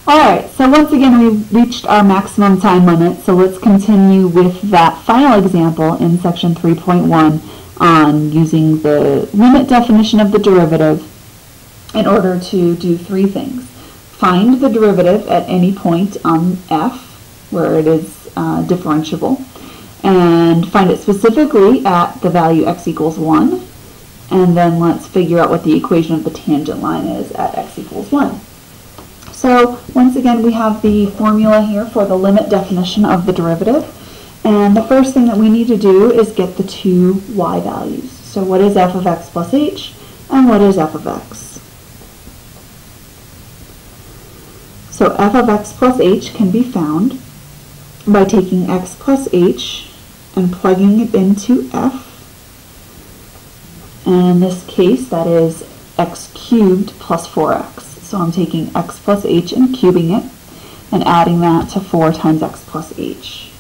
Alright, so once again we've reached our maximum time limit, so let's continue with that final example in section 3.1 on using the limit definition of the derivative in order to do three things. Find the derivative at any point on f where it is differentiable, and find it specifically at the value x equals 1, and then let's figure out what the equation of the tangent line is at x equals 1. So once again we have the formula here for the limit definition of the derivative, and the first thing that we need to do is get the two y values. So what is f of x plus h, and what is f of x? So f of x plus h can be found by taking x plus h and plugging it into f, and in this case that is x cubed plus 4x. So I'm taking x plus h and cubing it and adding that to 4 times x plus h.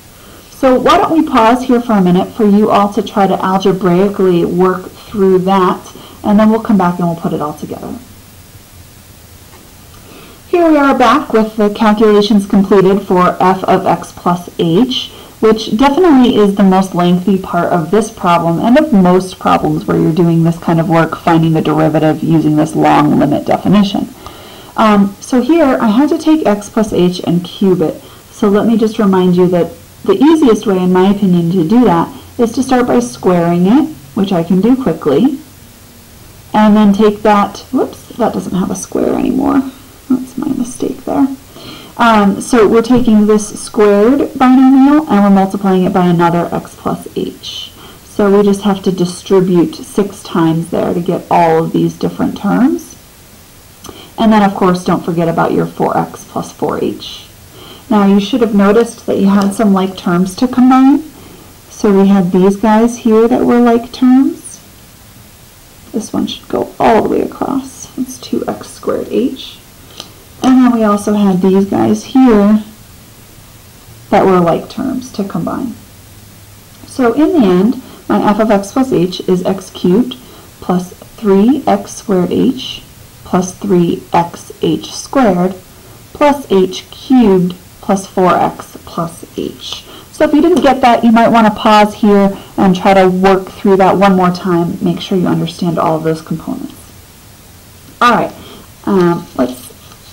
So why don't we pause here for a minute for you all to try to algebraically work through that, and then we'll come back and we'll put it all together. Here we are back with the calculations completed for f of x plus h, which definitely is the most lengthy part of this problem and of most problems where you're doing this kind of work, finding the derivative using this long limit definition. So here I had to take x plus h and cube it. So let me just remind you that the easiest way, in my opinion, to do that is to start by squaring it, which I can do quickly, and then take that, whoops, that doesn't have a square anymore. That's my mistake there. So we're taking this squared binomial and we're multiplying it by another x plus h. So we just have to distribute 6 times there to get all of these different terms. And then, of course, don't forget about your 4x plus 4h. Now, you should have noticed that you had some like terms to combine. So we had these guys here that were like terms. This one should go all the way across. It's 2x squared h. And then we also had these guys here that were like terms to combine. So in the end, my f of x plus h is x cubed plus 3x squared h plus 3xh squared plus h cubed plus 4x plus h. So if you didn't get that, you might want to pause here and try to work through that one more time. Make sure you understand all of those components. All right, let's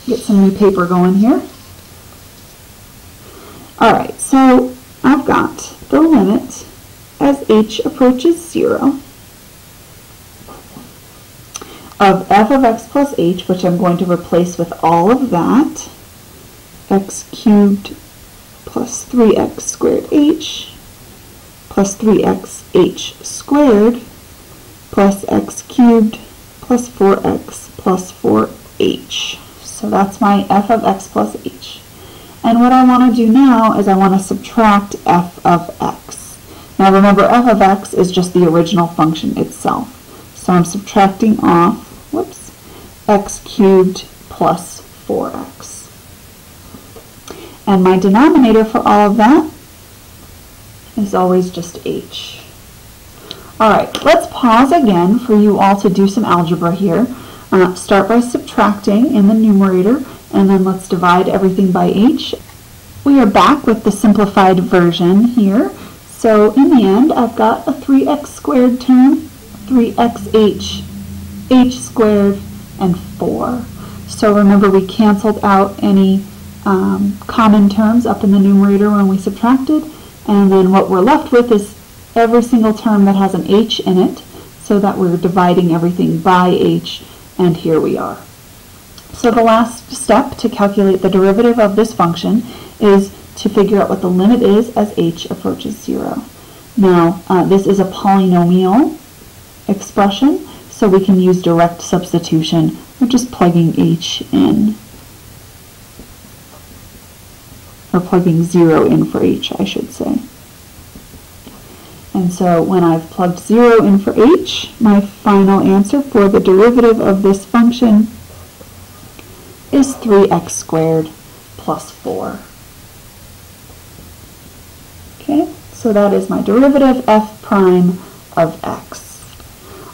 get some new paper going here. All right, so I've got the limit as h approaches 0 of f of x plus h, which I'm going to replace with all of that, x cubed plus 3x squared h plus 3xh squared plus x cubed plus 4x plus 4h. So that's my f of x plus h. And what I want to do now is I want to subtract f of x. Now remember, f of x is just the original function itself. So I'm subtracting off, whoops, x cubed plus 4x. And my denominator for all of that is always just h. Alright, let's pause again for you all to do some algebra here. Start by subtracting in the numerator, and then let's divide everything by h. We are back with the simplified version here. So in the end, I've got a 3x squared term, 3xh, h squared, and 4. So remember, we canceled out any common terms up in the numerator when we subtracted, and then what we're left with is every single term that has an h in it, so that we're dividing everything by h, and here we are. So the last step to calculate the derivative of this function is to figure out what the limit is as h approaches 0. Now, this is a polynomial expression, so we can use direct substitution. We're just plugging h in, or plugging 0 in for h, I should say. And so when I've plugged 0 in for h, my final answer for the derivative of this function is 3x squared plus 4. Okay, so that is my derivative f prime of x.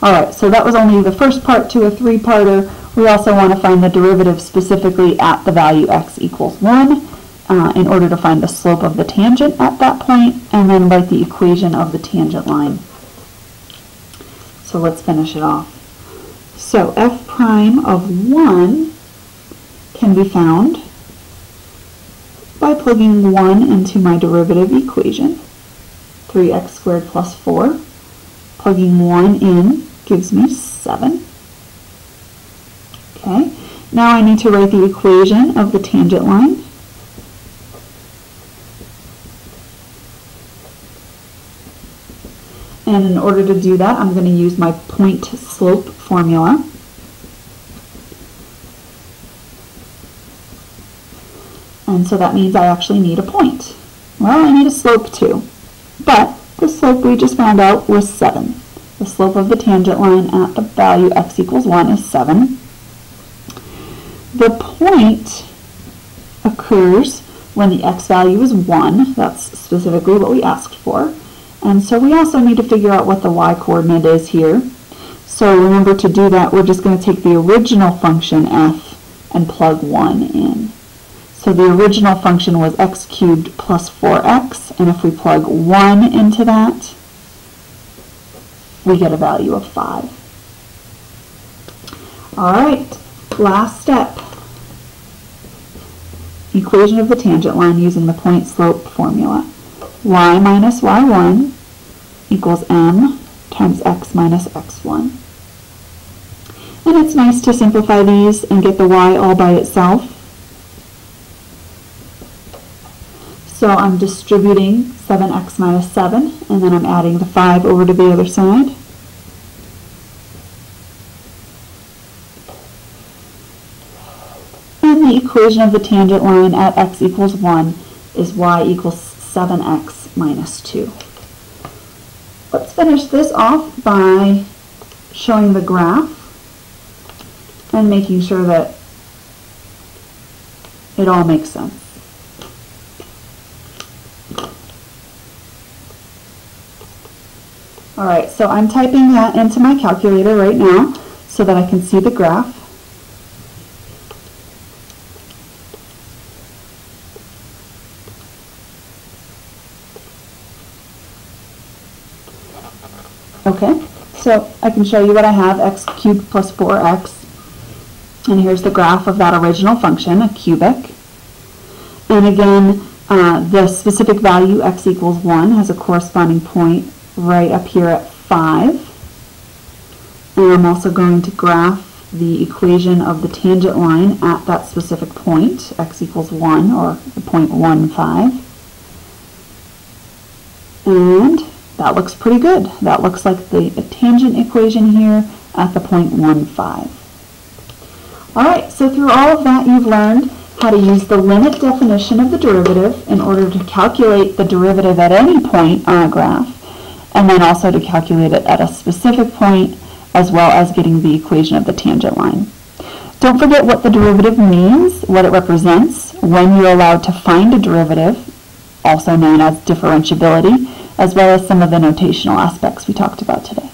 Alright, so that was only the first part to a 3-parter. We also want to find the derivative specifically at the value x equals 1 in order to find the slope of the tangent at that point, and then write the equation of the tangent line. So let's finish it off. So f prime of 1 can be found by plugging 1 into my derivative equation, 3x squared plus 4. Plugging 1 in gives me 7. Okay, now I need to write the equation of the tangent line. And in order to do that, I'm going to use my point slope formula. And so that means I actually need a point. Well, I need a slope too. But the slope we just found out was 7. The slope of the tangent line at the value x equals 1 is 7. The point occurs when the x value is 1. That's specifically what we asked for. And so we also need to figure out what the y-coordinate is here. So remember, to do that, we're just going to take the original function f and plug 1 in. So the original function was x cubed plus 4x, and if we plug 1 into that, we get a value of 5. All right, last step. Equation of the tangent line using the point slope formula. Y minus y1 equals m times x minus x1. And it's nice to simplify these and get the y all by itself. So I'm distributing 7x minus 7, and then I'm adding the 5 over to the other side. And the equation of the tangent line at x equals 1 is y equals 7x minus 2. Let's finish this off by showing the graph and making sure that it all makes sense. Alright, so I'm typing that into my calculator right now so that I can see the graph. Okay, so I can show you what I have, x cubed plus 4x. And here's the graph of that original function, a cubic. And again, the specific value, x equals 1, has a corresponding point right up here at 5. And I'm also going to graph the equation of the tangent line at that specific point, x equals 1, or the point 1, 5. And that looks pretty good. That looks like the tangent equation here at the point 1, 5. Alright, so through all of that you've learned how to use the limit definition of the derivative in order to calculate the derivative at any point on a graph, and then also to calculate it at a specific point, as well as getting the equation of the tangent line. Don't forget what the derivative means, what it represents, when you're allowed to find a derivative, also known as differentiability, as well as some of the notational aspects we talked about today.